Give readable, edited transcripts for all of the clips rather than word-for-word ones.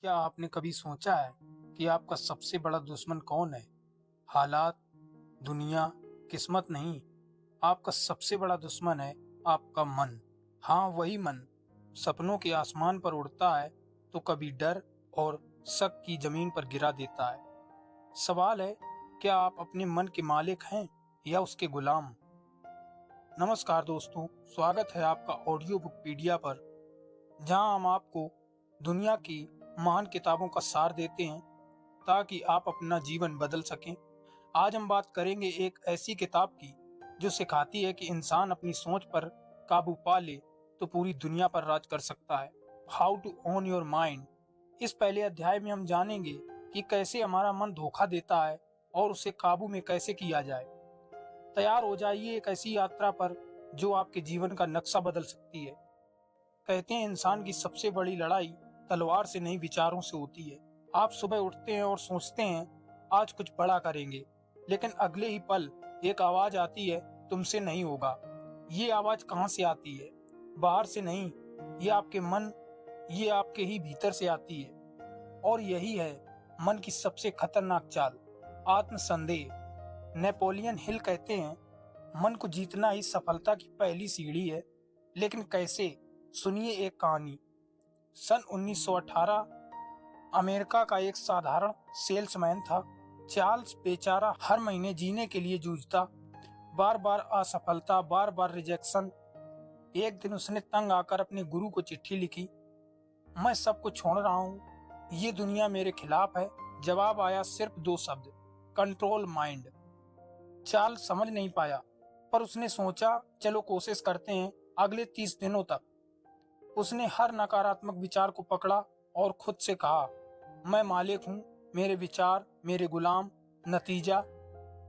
क्या आपने कभी सोचा है कि आपका सबसे बड़ा दुश्मन कौन है? हालात, दुनिया, किस्मत नहीं। आपका सबसे बड़ा दुश्मन है आपका मन। हाँ, वही मन। सपनों के आसमान पर उड़ता है तो कभी डर और शक की जमीन पर गिरा देता है। सवाल है, क्या आप अपने मन के मालिक हैं या उसके गुलाम? नमस्कार दोस्तों, स्वागत है आपका ऑडियो बुकपीडिया पर, जहां हम आपको दुनिया की महान किताबों का सार देते हैं ताकि आप अपना जीवन बदल सकें। आज हम बात करेंगे एक ऐसी किताब की जो सिखाती है कि इंसान अपनी सोच पर काबू पा ले तो पूरी दुनिया पर राज कर सकता है। How to own your mind. इस पहले अध्याय में हम जानेंगे कि कैसे हमारा मन धोखा देता है और उसे काबू में कैसे किया जाए। तैयार हो जाइए एक ऐसी यात्रा पर जो आपके जीवन का नक्शा बदल सकती है। कहते हैं इंसान की सबसे बड़ी लड़ाई तलवार से नहीं विचारों से होती है। आप सुबह उठते हैं और सोचते हैं आज कुछ बड़ा करेंगे, लेकिन अगले ही पल एक आवाज आती है तुमसे नहीं होगा। ये आवाज कहाँ से आती है? बाहर से नहीं, ये आपके ही भीतर से आती है। और यही है मन की सबसे खतरनाक चाल, आत्मसंदेह। नेपोलियन हिल कहते हैं मन को जीतना ही सफलता की पहली सीढ़ी है। लेकिन कैसे? सुनिए एक कहानी। सन 1918 अमेरिका का एक साधारण सेल्समैन था। चार्ल्स बेचारा हर महीने जीने के लिए जूझता। बार बार असफलता, बार बार रिजेक्शन। एक दिन उसने तंग आकर अपने गुरु को चिट्ठी लिखी, मैं सब कुछ छोड़ रहा हूँ, ये दुनिया मेरे खिलाफ है। जवाब आया सिर्फ दो शब्द, कंट्रोल माइंड। चार्ल्स समझ नहीं पाया, पर उसने सोचा चलो कोशिश करते हैं। अगले 30 दिनों तक उसने हर नकारात्मक विचार को पकड़ा और खुद से कहा, मैं मालिक हूं, मेरे विचार मेरे गुलाम। नतीजा,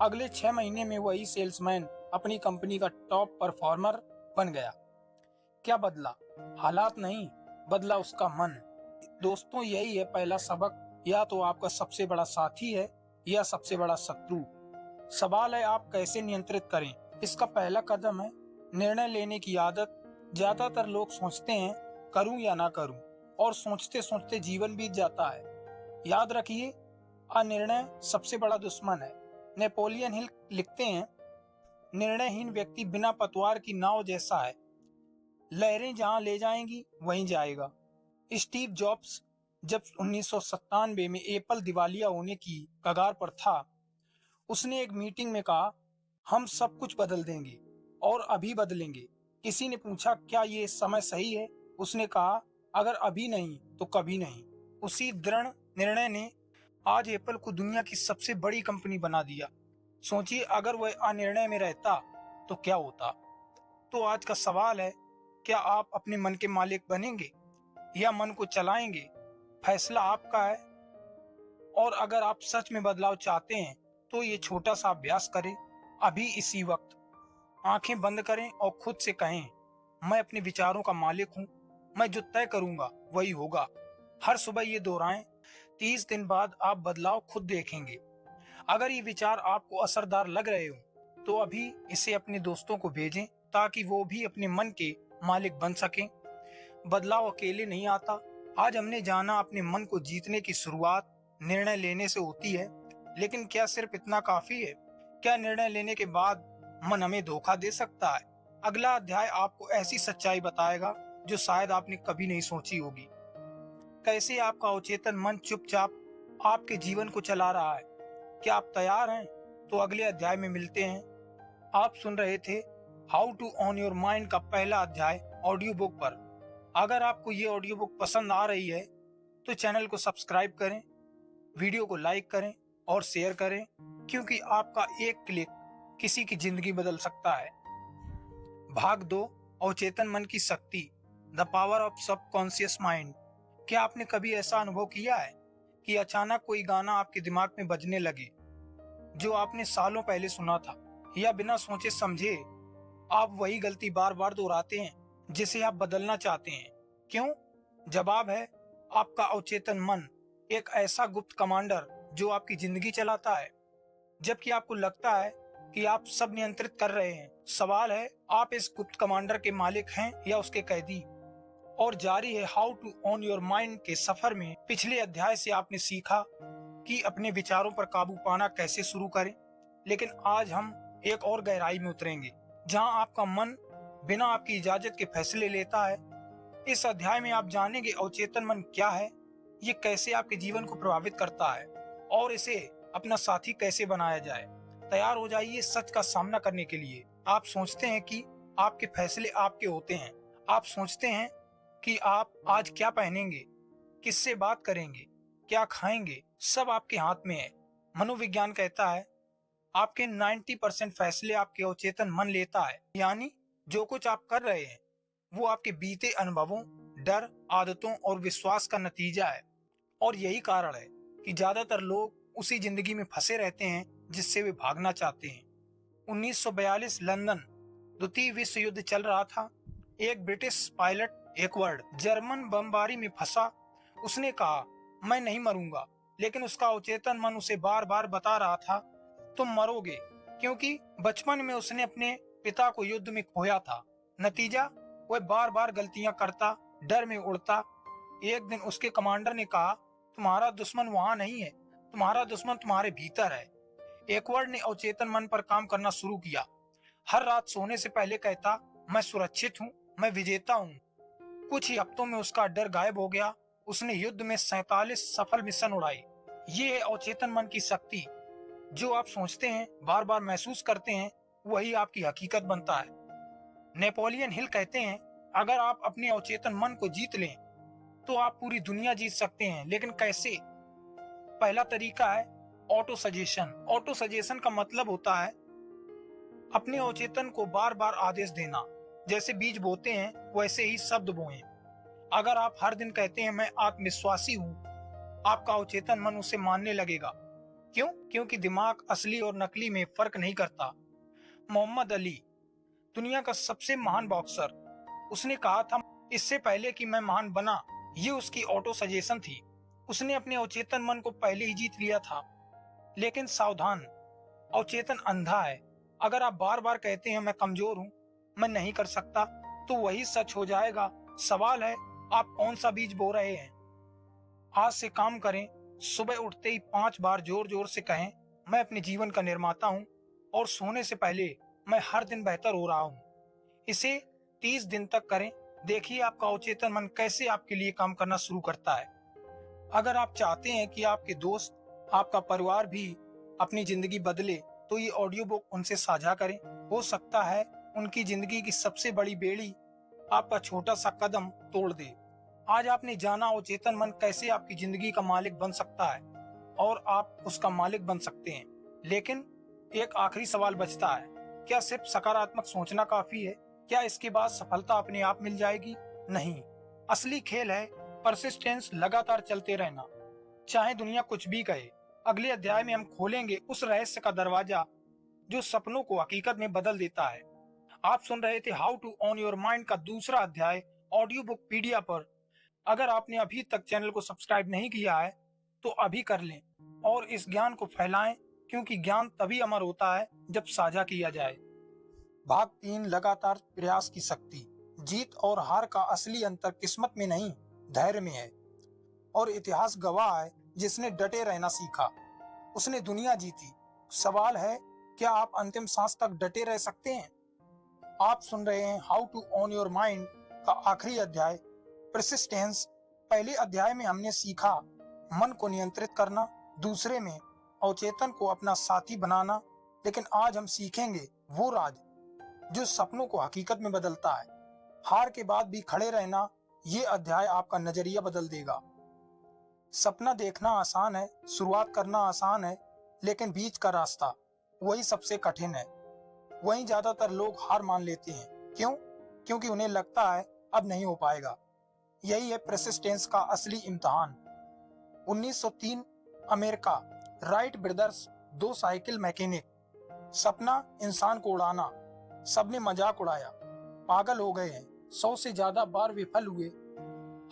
अगले 6 महीने में वही सेल्समैन अपनी कंपनी का टॉप परफॉर्मर बन गया। क्या बदला? हालात नहीं, बदला उसका मन। दोस्तों, यही है पहला सबक। या तो आपका सबसे बड़ा साथी है या सबसे बड़ा शत्रु। सवाल है आप कैसे नियंत्रित करें। इसका पहला कदम है निर्णय लेने की आदत। ज्यादातर लोग सोचते हैं करूं या ना करूं, और सोचते सोचते जीवन बीत जाता है। याद रखिए, अनिर्णय सबसे बड़ा दुश्मन है। नेपोलियन हिल लिखते हैं, निर्णयहीन व्यक्ति बिना पतवार की नाव जैसा है, लहरें जहां ले जाएंगी वहीं जाएगा। स्टीव जॉब्स जब 1997 में एप्पल दिवालिया होने की कगार पर था, उसने एक मीटिंग में कहा, हम सब कुछ बदल देंगे और अभी बदलेंगे। किसी ने पूछा क्या ये समय सही है? उसने कहा, अगर अभी नहीं तो कभी नहीं। उसी दृढ़ निर्णय ने आज एप्पल को दुनिया की सबसे बड़ी कंपनी बना दिया। सोचिए अगर वह अनिर्णय में रहता तो क्या होता। तो आज का सवाल है, क्या आप अपने मन के मालिक बनेंगे या मन को चलाएंगे? फैसला आपका है। और अगर आप सच में बदलाव चाहते हैं तो ये छोटा सा अभ्यास करें। अभी इसी वक्त आंखें बंद करें और खुद से कहें, मैं अपने विचारों का मालिक हूं, मैं जो तय करूंगा वही होगा। हर सुबह ये दोहराएं। 30 दिन बाद आप बदलाव खुद देखेंगे। अगर ये विचार आपको असरदार लग रहे हो तो अभी इसे अपने दोस्तों को भेजें ताकि वो भी अपने मन के मालिक बन सकें। बदलाव अकेले नहीं आता। आज हमने जाना अपने मन को जीतने की शुरुआत निर्णय लेने से होती है, लेकिन क्या सिर्फ इतना काफी है? क्या निर्णय लेने के बाद मन हमें धोखा दे सकता है? अगला अध्याय आपको ऐसी सच्चाई बताएगा जो शायद आपने कभी नहीं सोची होगी। कैसे आपका अवचेतन मन चुपचाप आपके जीवन को चला रहा है। क्या आप तैयार हैं? तो अगले अध्याय में मिलते हैं। आप सुन रहे थे how to own your mind का पहला अध्याय ऑडियो बुक पर। अगर आपको ये ऑडियो बुक पसंद आ रही है तो चैनल को सब्सक्राइब करें, वीडियो को लाइक करें और शेयर करें, क्योंकि आपका एक क्लिक किसी की जिंदगी बदल सकता है। भाग 2, अवचेतन मन की शक्ति, the power of subconscious mind. क्या आपने कभी ऐसा अनुभव किया है कि अचानक कोई गाना आपके दिमाग में बजने लगे जो आपने सालों पहले सुना था, या बिना सोचे समझे आप वही गलती बार बार दोहराते हैं जिसे आप बदलना चाहते हैं? क्यों? जवाब है आपका अवचेतन मन, एक ऐसा गुप्त कमांडर जो आपकी जिंदगी चलाता है जबकि आपको लगता है कि आप सब नियंत्रित कर रहे हैं। सवाल है, आप इस गुप्त कमांडर के मालिक हैं या उसके कैदी? और जारी है how to own your mind के सफर में। पिछले अध्याय से आपने सीखा कि अपने विचारों पर काबू पाना कैसे शुरू करें, लेकिन आज हम एक और गहराई में उतरेंगे जहां आपका मन बिना आपकी इजाजत के फैसले लेता है। इस अध्याय में आप जानेंगे अवचेतन मन क्या है, ये कैसे आपके जीवन को प्रभावित करता है और इसे अपना साथी कैसे बनाया जाए। तैयार हो जाइए सच का सामना करने के लिए। आप सोचते हैं कि आपके फैसले आपके होते हैं। आप सोचते हैं कि आप आज क्या पहनेंगे, किससे बात करेंगे, क्या खाएंगे, सब आपके हाथ में है। मनोविज्ञान कहता है आपके 90% फैसले आपके अवचेतन मन लेता है। यानी जो कुछ आप कर रहे हैं वो आपके बीते अनुभवों, डर, आदतों और विश्वास का नतीजा है। और यही कारण है कि ज्यादातर लोग उसी जिंदगी में फंसे रहते हैं जिससे वे भागना चाहते हैं। 1942 लंदन, द्वितीय विश्व युद्ध चल रहा था। एक ब्रिटिश पायलट एकवर्ड जर्मन बमबारी में फंसा। उसने कहा मैं नहीं मरूंगा, लेकिन उसका अवचेतन मन उसे बार बार बता रहा था तुम मरोगे, क्योंकि बचपन में उसने अपने पिता को युद्ध में खोया था। नतीजा, वह बार बार गलतियां करता, डर में उड़ता। एक दिन उसके कमांडर ने कहा तुम्हारा दुश्मन वहां नहीं है, तुम्हारा दुश्मन तुम्हारे भीतर है। एकवर्ड ने अवचेतन मन पर काम करना शुरू किया। हर रात सोने से पहले कहता मैं सुरक्षित हूँ, मैं विजेता हूँ। कुछ ही हफ्तों में उसका डर गायब हो गया। उसने युद्ध में 47 सफल मिशन उड़ाए। ये है अवचेतन मन की शक्ति। जो आप सोचते हैं, बार बार महसूस करते हैं, वही आपकी हकीकत बनता है। नेपोलियन हिल कहते हैं अगर आप अपने अवचेतन मन को जीत लें तो आप पूरी दुनिया जीत सकते हैं। लेकिन कैसे? पहला तरीका है ऑटो सजेशन। ऑटो सजेशन का मतलब होता है अपने अवचेतन को बार बार आदेश देना। जैसे बीज बोते हैं वैसे ही शब्द बोएं। अगर आप हर दिन कहते हैं मैं आत्मविश्वासी हूँ, आपका अवचेतन मन उसे मानने लगेगा। क्यों? क्योंकि दिमाग असली और नकली में फर्क नहीं करता। मोहम्मद अली, दुनिया का सबसे महान बॉक्सर, उसने कहा था इससे पहले कि मैं महान बना। ये उसकी ऑटो सजेशन थी। उसने अपने अवचेतन मन को पहले ही जीत लिया था। लेकिन सावधान, अवचेतन अंधा है। अगर आप बार बार कहते हैं मैं कमजोर हूं, मैं नहीं कर सकता, तो वही सच हो जाएगा। सवाल है आप कौन सा बीज बो रहे हैं। आज से काम करें। सुबह उठते ही 5 बार जोर जोर से कहें मैं अपने जीवन का निर्माता हूं, और सोने से पहले मैं हर दिन बेहतर हो रहा हूं। इसे 30 दिन तक करें। देखिए आपका अवचेतन मन कैसे आपके लिए काम करना शुरू करता है। अगर आप चाहते हैं कि आपके दोस्त, आपका परिवार भी अपनी जिंदगी बदले, तो ये ऑडियो बुक उनसे साझा करें। हो सकता है उनकी जिंदगी की सबसे बड़ी बेड़ी आपका छोटा सा कदम तोड़ दे। आज आपने जाना अवचेतन मन कैसे आपकी जिंदगी का मालिक बन सकता है, और आप उसका मालिक बन सकते हैं। लेकिन एक आखिरी सवाल बचता है, क्या सिर्फ सकारात्मक सोचना काफी है? क्या इसके बाद सफलता अपने आप मिल जाएगी? नहीं, असली खेल है परसिस्टेंस, लगातार चलते रहना, चाहे दुनिया कुछ भी कहे। अगले अध्याय में हम खोलेंगे उस रहस्य का दरवाजा जो सपनों को हकीकत में बदल देता है। आप सुन रहे थे how to own your mind का दूसरा अध्याय ऑडियो बुक पीडिया पर। अगर आपने अभी तक चैनल को सब्सक्राइब नहीं किया है तो अभी कर लें और इस ज्ञान को फैलाएं, क्योंकि ज्ञान तभी अमर होता है जब साझा किया जाए। भाग 3, लगातार प्रयास की शक्ति। जीत और हार का असली अंतर किस्मत में नहीं, धैर्य में है। और इतिहास गवाह है, जिसने डटे रहना सीखा उसने दुनिया जीती। सवाल है क्या आप अंतिम सांस तक डटे रह सकते हैं? आप सुन रहे हैं how to own your mind का आखिरी अध्याय, परसिस्टेंस। पहले अध्याय में हमने सीखा मन को नियंत्रित करना, दूसरे में अवचेतन को अपना साथी बनाना। लेकिन आज हम सीखेंगे वो राज जो सपनों को हकीकत में बदलता है। हार के बाद भी खड़े रहना, ये अध्याय आपका नजरिया बदल देगा। सपना देखना आसान है, शुरुआत करना आसान है, लेकिन बीच का रास्ता वही सबसे कठिन है। वहीं ज्यादातर लोग हार मान लेते हैं। क्यों? क्योंकि उन्हें लगता है अब नहीं हो पाएगा। यही है परसिस्टेंस का असली इम्तिहान। 1903 America, Wright brothers, 2 cycle mechanic. सपना इंसान को उड़ाना। सबने मजाक उड़ाया, पागल हो गए हैं। 100 से ज्यादा बार विफल हुए,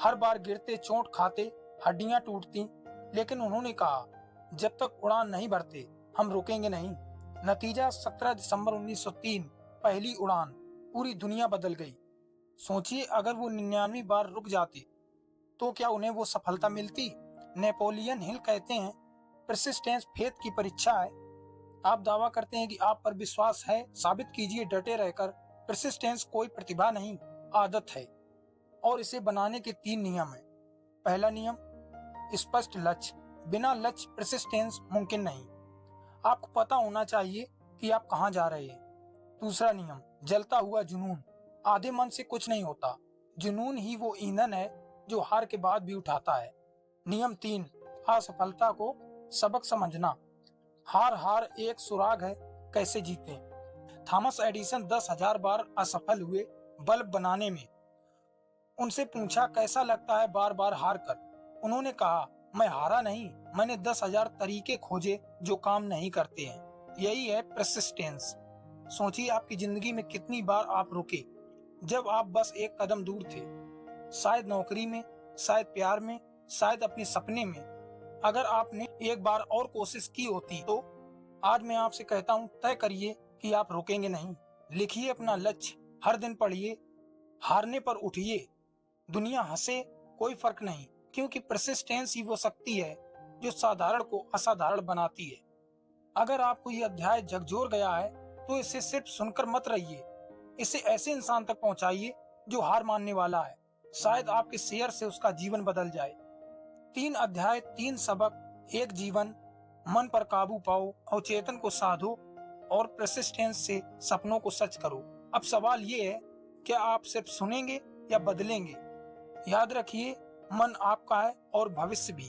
हर बार गिरते, चोट खाते, हड्डियां टूटती। लेकिन उन्होंने कहा जब तक उड़ान नहीं भरते हम रुकेंगे नहीं। नतीजा 17 दिसंबर 1903, पहली उड़ान। पूरी दुनिया बदल गई। सोचिए अगर वो 99 बार रुक जाते तो क्या उन्हें वो सफलता मिलती? नेपोलियन हिल कहते हैं, परसिस्टेंस फेथ की परीक्षा है। आप दावा करते हैं कि आप पर विश्वास है, साबित कीजिए डटे रहकर। परसिस्टेंस कोई प्रतिभा नहीं, आदत है। और इसे बनाने के 3 नियम हैं। पहला नियम, स्पष्ट लक्ष्य। बिना लक्ष्य परसिस्टेंस मुमकिन नहीं। आपको पता होना चाहिए कि आप कहां जा रहे हैं। दूसरा नियम, जलता हुआ जुनून। आधे मन से कुछ नहीं होता। जुनून ही वो ईंधन है जो हार के बाद भी उठाता है। नियम 3, असफलता को सबक समझना। हार हार एक सुराग है, कैसे जीते। थॉमस एडिसन 10,000 बार असफल हुए बल्ब बनाने में। उनसे पूछा कैसा लगता है बार बार हार कर। उन्होंने कहा, मैं हारा नहीं, मैंने 10,000 तरीके खोजे जो काम नहीं करते हैं। यही है परसिस्टेंस। सोचिए आपकी जिंदगी में कितनी बार आप रुके जब आप बस एक कदम दूर थे। शायद नौकरी में, शायद प्यार में, शायद अपने सपने में। अगर आपने एक बार और कोशिश की होती तो आज मैं आपसे कहता हूँ, तय करिए कि आप रुकेंगे नहीं। लिखिए अपना लक्ष्य, हर दिन पढ़िए, हारने पर उठिए। दुनिया हंसे, कोई फर्क नहीं, क्योंकि परसिस्टेंस ही वो शक्ति है जो साधारण को असाधारण बनाती है। अगर आपको ये अध्याय झकझोर गया है तो इसे सिर्फ सुनकर मत रहिए, इसे ऐसे इंसान तक पहुंचाइए जो हार मानने वाला है। शायद आपके शेयर से उसका जीवन बदल जाए। 3 अध्याय, 3 सबक, एक जीवन। मन पर काबू पाओ, अवचेतन को साधो और परसिस्टेंस से सपनों को सच करो। अब सवाल ये है, क्या आप सिर्फ सुनेंगे या बदलेंगे? याद रखिए, मन आपका है और भविष्य भी।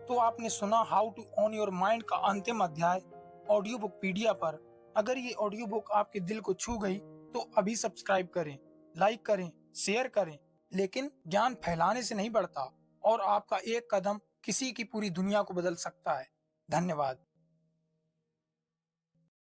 तो आपने सुना how to own your mind का अंतिम अध्याय ऑडियो बुक पीडिया पर। अगर ये ऑडियो बुक आपके दिल को छू गई तो अभी सब्सक्राइब करें, लाइक करें, शेयर करें। लेकिन ज्ञान फैलाने से नहीं बढ़ता और आपका एक कदम किसी की पूरी दुनिया को बदल सकता है। धन्यवाद।